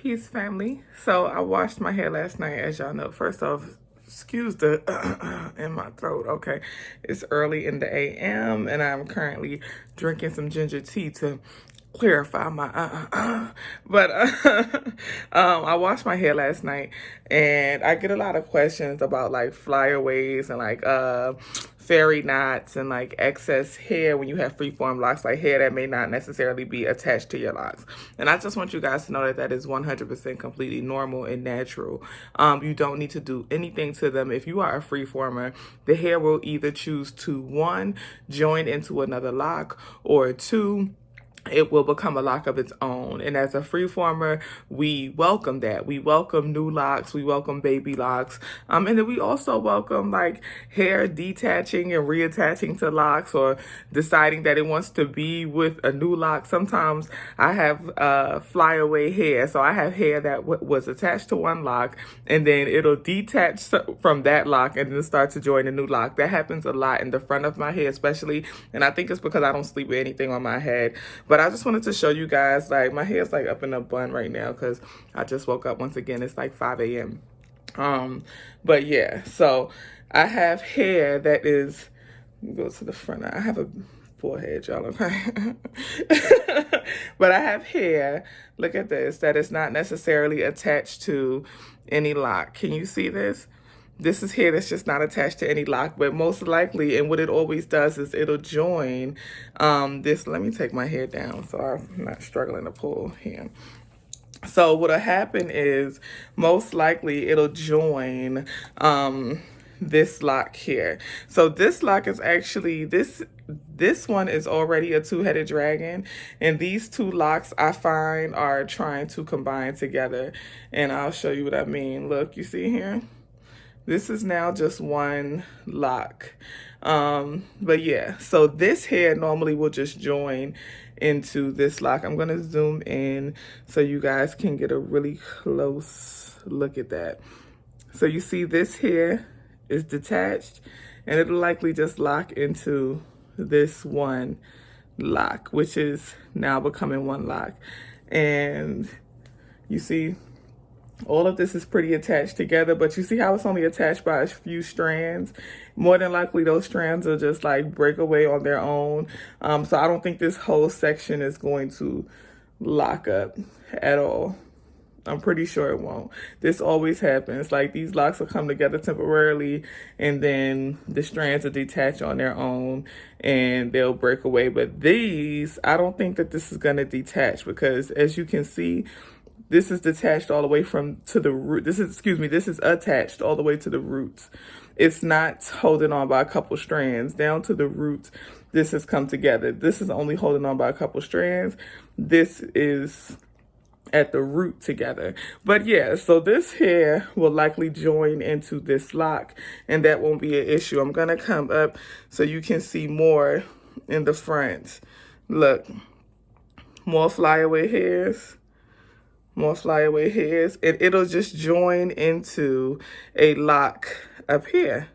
Peace, family. So I washed my hair last night, as y'all know. First off, excuse the in my throat. Okay, it's early in the AM, and I'm currently drinking some ginger tea to clarify my but I washed my hair last night, and I get a lot of questions about like flyaways and like fairy knots and like excess hair when you have freeform locks, like hair that may not necessarily be attached to your locks. And I just want you guys to know that that is 100% completely normal and natural. You don't need to do anything to them. If you are a freeformer, the hair will either choose to, one, join into another lock, or two, it will become a lock of its own. And as a freeformer, we welcome that. We welcome new locks. We welcome baby locks. And then we also welcome like hair detaching and reattaching to locks, or deciding that it wants to be with a new lock. Sometimes I have flyaway hair. So I have hair that was attached to one lock, and then it'll detach from that lock and then start to join a new lock. That happens a lot in the front of my hair, especially. And I think it's because I don't sleep with anything on my head. But I just wanted to show you guys, like, my hair's like up in a bun right now because I just woke up. Once again, it's like 5 a.m. But yeah, so I have hair that is, go to the front. I have a forehead, y'all, okay? But I have hair, look at this, that is not necessarily attached to any lock. Can you see this? This is hair that's just not attached to any lock, but most likely, and what it always does is it'll join this. Let me take my hair down so I'm not struggling to pull here. So what'll happen is most likely it'll join this lock here. So this lock is actually, this one is already a two-headed dragon, and these two locks I find are trying to combine together, and I'll show you what I mean. Look, you see here? This is now just one lock. But yeah, so this hair normally will just join into this lock. I'm gonna zoom in so you guys can get a really close look at that. So you see this hair is detached, and it'll likely just lock into this one lock, which is now becoming one lock. And you see, all of this is pretty attached together, but you see how it's only attached by a few strands? More than likely, those strands will just like break away on their own. So I don't think this whole section is going to lock up at all. I'm pretty sure it won't. This always happens. Like, these locks will come together temporarily, and then the strands will detach on their own and they'll break away. But these, I don't think that this is going to detach, because as you can see, this is detached all the way to the root. This is attached all the way to the roots. It's not holding on by a couple strands. Down to the roots, this has come together. This is only holding on by a couple strands. This is at the root together. But yeah, so this hair will likely join into this lock, and that won't be an issue. I'm gonna come up so you can see more in the front. Look, more flyaway hairs. More flyaway hairs, and it'll just join into a lock up here.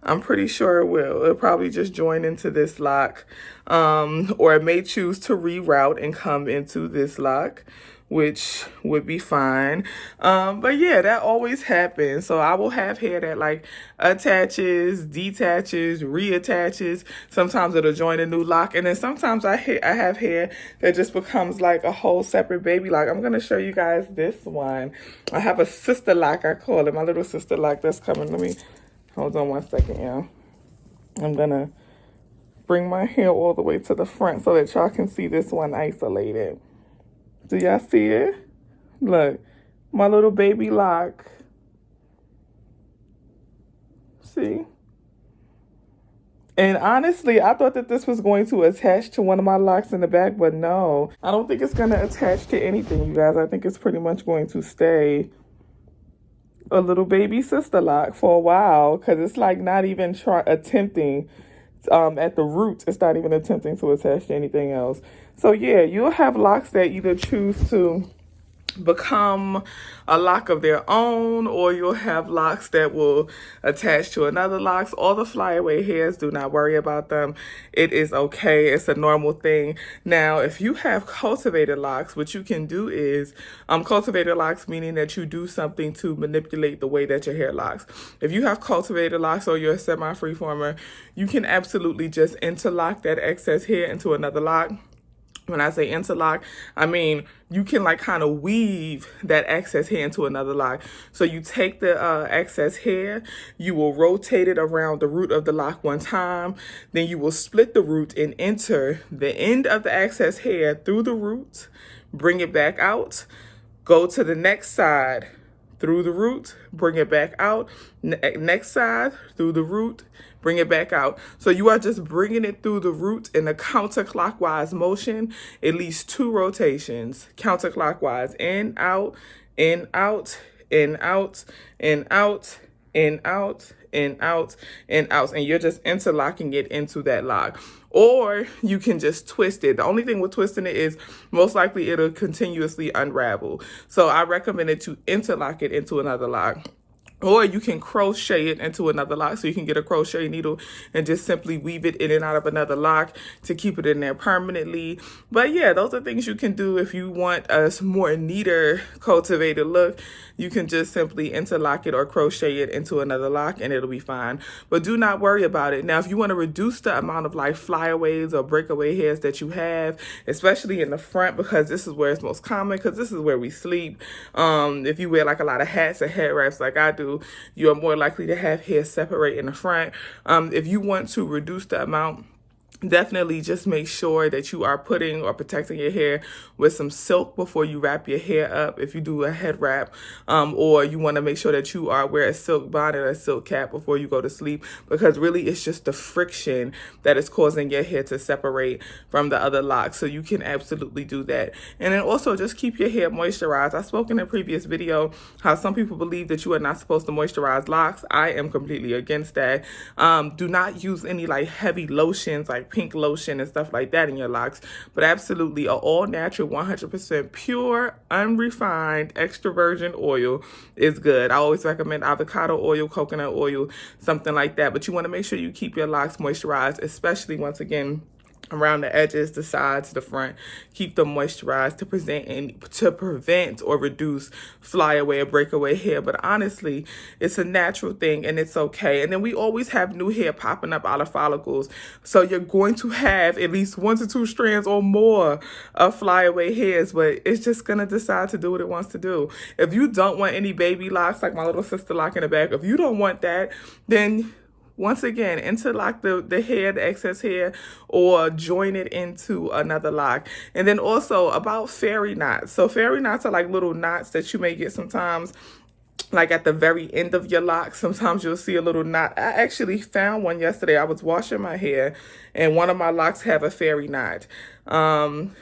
I'm pretty sure it will. It'll probably just join into this lock, or it may choose to reroute and come into this lock, which would be fine. But yeah, that always happens. So I will have hair that like attaches, detaches, reattaches. Sometimes it'll join a new lock, and then sometimes I have hair that just becomes like a whole separate baby lock. I'm gonna show you guys this one. I have a sister lock, I call it, my little sister lock that's coming. Let me, hold on one second, y'all. I'm gonna bring my hair all the way to the front so that y'all can see this one isolated. Do y'all see it? Look, my little baby lock. See? And honestly, I thought that this was going to attach to one of my locks in the back, but no. I don't think it's going to attach to anything, you guys. I think it's pretty much going to stay a little baby sister lock for a while, because it's like not even attempting at the root. It's not even attempting to attach to anything else. So yeah, you'll have locks that either choose to become a lock of their own, or you'll have locks that will attach to another locks. All the flyaway hairs, do not worry about them. It is okay. It's a normal thing. Now, if you have cultivated locks, what you can do is cultivated locks, meaning that you do something to manipulate the way that your hair locks. If you have cultivated locks or you're a semi-freeformer, you can absolutely just interlock that excess hair into another lock. When I say interlock, I mean you can like kind of weave that excess hair into another lock. So you take the excess hair, you will rotate it around the root of the lock one time, then you will split the root and enter the end of the excess hair through the root, bring it back out, go to the next side through the root, bring it back out, next side through the root, bring it back out. So you are just bringing it through the root in a counterclockwise motion, at least 2 rotations, counterclockwise, in, out, in, out, in, out, in, out, in, out, in, out, in, out, and you're just interlocking it into that lock. Or you can just twist it. The only thing with twisting it is most likely it'll continuously unravel. So I recommend it to interlock it into another lock. Or you can crochet it into another lock. So you can get a crochet needle and just simply weave it in and out of another lock to keep it in there permanently. But yeah, those are things you can do if you want a more neater cultivated look. You can just simply interlock it or crochet it into another lock and it'll be fine. But do not worry about it. Now, if you want to reduce the amount of like flyaways or breakaway hairs that you have, especially in the front, because this is where it's most common, because this is where we sleep. If you wear like a lot of hats or head wraps like I do, you are more likely to have hair separate in the front. If you want to reduce the amount, definitely just make sure that you are putting or protecting your hair with some silk before you wrap your hair up if you do a head wrap, or you want to make sure that you are wear a silk bonnet or a silk cap before you go to sleep, because really it's just the friction that is causing your hair to separate from the other locks. So you can absolutely do that. And then also just keep your hair moisturized. I spoke in a previous video how some people believe that you are not supposed to moisturize locks. I am completely against that. Do not use any like heavy lotions like pink lotion and stuff like that in your locks, but absolutely a all natural 100% pure unrefined extra virgin oil is good. I always recommend avocado oil, coconut oil, something like that. But you want to make sure you keep your locks moisturized, especially once again around the edges, the sides, the front. Keep them moisturized to prevent or reduce flyaway or breakaway hair. But honestly, it's a natural thing and it's okay. And then we always have new hair popping up out of follicles. So you're going to have at least 1 to 2 strands or more of flyaway hairs, but it's just going to decide to do what it wants to do. If you don't want any baby locks, like my little sister lock in the back, if you don't want that, then once again, interlock the hair, the excess hair, or join it into another lock. And then also about fairy knots. So fairy knots are like little knots that you may get sometimes, like at the very end of your lock. Sometimes you'll see a little knot. I actually found one yesterday. I was washing my hair and one of my locks have a fairy knot.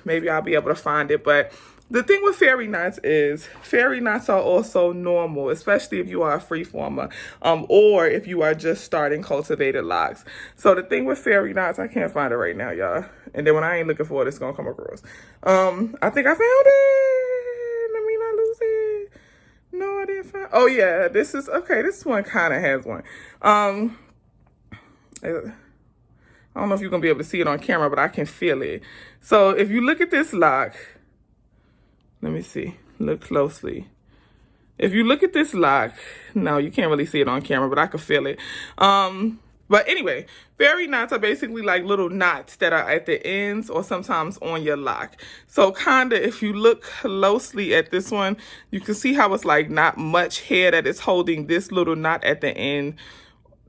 Maybe I'll be able to find it, but the thing with fairy knots is fairy knots are also normal, especially if you are a freeformer, or if you are just starting cultivated locks. So the thing with fairy knots, I can't find it right now, y'all. And then when I ain't looking for it, it's gonna come across. I think I found it. Let me not lose it. No, I didn't find. Oh yeah, this is okay. This one kind of has one. I don't know if you're gonna be able to see it on camera, but I can feel it. So if you look at this lock. Let me see. Look closely. If you look at this lock, no, you can't really see it on camera, but I can feel it. But anyway, fairy knots are basically like little knots that are at the ends or sometimes on your lock. So kinda, if you look closely at this one, you can see how it's like not much hair that is holding this little knot at the end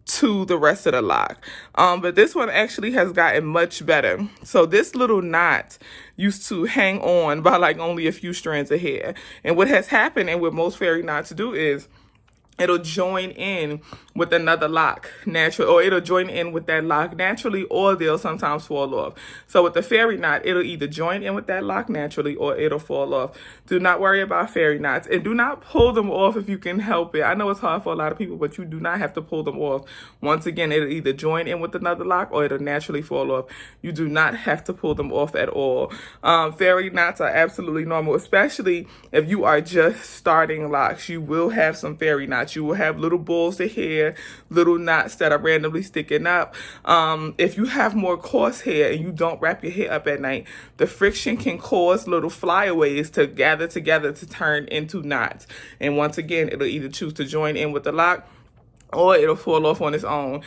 to the rest of the lock. But this one actually has gotten much better. So this little knot used to hang on by like only a few strands of hair. And what has happened and what most fairy knots do is it'll join in with another lock naturally, or it'll join in with that lock naturally, or they'll sometimes fall off. So with the fairy knot, it'll either join in with that lock naturally or it'll fall off. Do not worry about fairy knots, and do not pull them off if you can help it. I know it's hard for a lot of people, but you do not have to pull them off. Once again, it'll either join in with another lock or it'll naturally fall off. You do not have to pull them off at all. Fairy knots are absolutely normal, especially if you are just starting locks. You will have some fairy knots. You will have little balls of hair, little knots that are randomly sticking up. If you have more coarse hair and you don't wrap your hair up at night, the friction can cause little flyaways to gather together to turn into knots. And once again, it'll either choose to join in with the lock or it'll fall off on its own.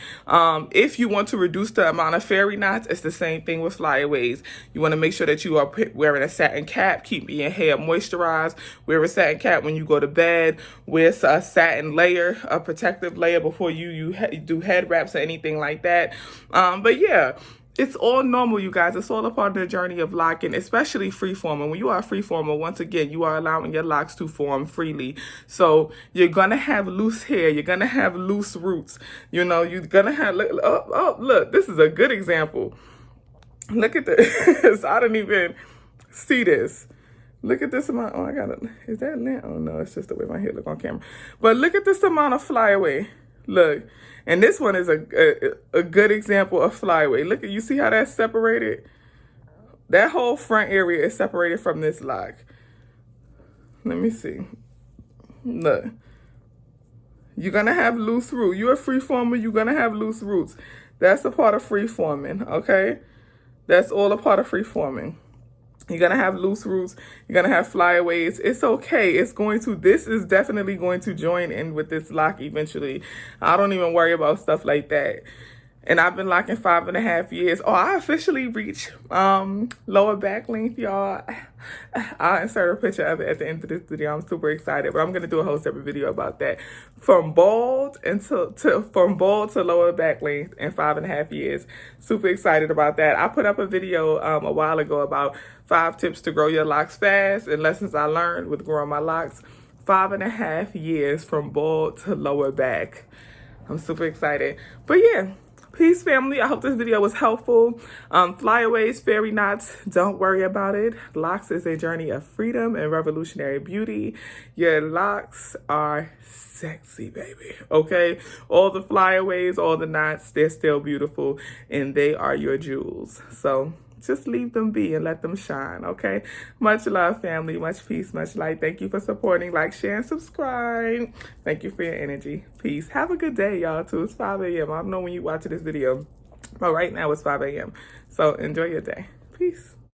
If you want to reduce the amount of fairy knots, it's the same thing with flyaways. You want to make sure that you are wearing a satin cap, keep your hair moisturized, wear a satin cap when you go to bed, wear a satin layer, a protective layer before you do head wraps or anything like that. But yeah, it's all normal, you guys. It's all a part of the journey of locking, especially freeforming. When you are a freeformer, once again, you are allowing your locks to form freely. So you're going to have loose hair. You're going to have loose roots. You know, you're going to have, look, this is a good example. Look at this. I didn't even see this. Look at this amount. Oh, I got it. Is that lint? Oh, no, it's just the way my hair look on camera. But look at this amount of flyaway. Look. And this one is a good example of flyaway. Look at, you see how that's separated? That whole front area is separated from this lock. Let me see. Look. You're going to have loose roots. You're a freeformer, you're going to have loose roots. That's a part of freeforming, okay? That's all a part of freeforming. You're going to have loose roots. You're going to have flyaways. It's okay. This is definitely going to join in with this lock eventually. I don't even worry about stuff like that. And I've been locking 5.5 years. Oh, I officially reached lower back length, y'all. I'll insert a picture of it at the end of this video. I'm super excited, but I'm gonna do a whole separate video about that. From bald to lower back length in 5.5 years. Super excited about that. I put up a video a while ago about 5 tips to grow your locks fast and lessons I learned with growing my locks. 5.5 years from bald to lower back. I'm super excited. But yeah. Peace, family. I hope this video was helpful. Flyaways, fairy knots, don't worry about it. Locks is a journey of freedom and revolutionary beauty. Your locks are sexy, baby. Okay? All the flyaways, all the knots, they're still beautiful and they are your jewels. So just leave them be and let them shine, okay? Much love, family. Much peace, much light. Thank you for supporting. Like, share, and subscribe. Thank you for your energy. Peace. Have a good day, y'all, too. It's 5 a.m. I don't know when you watch this video, but right now it's 5 a.m. So enjoy your day. Peace.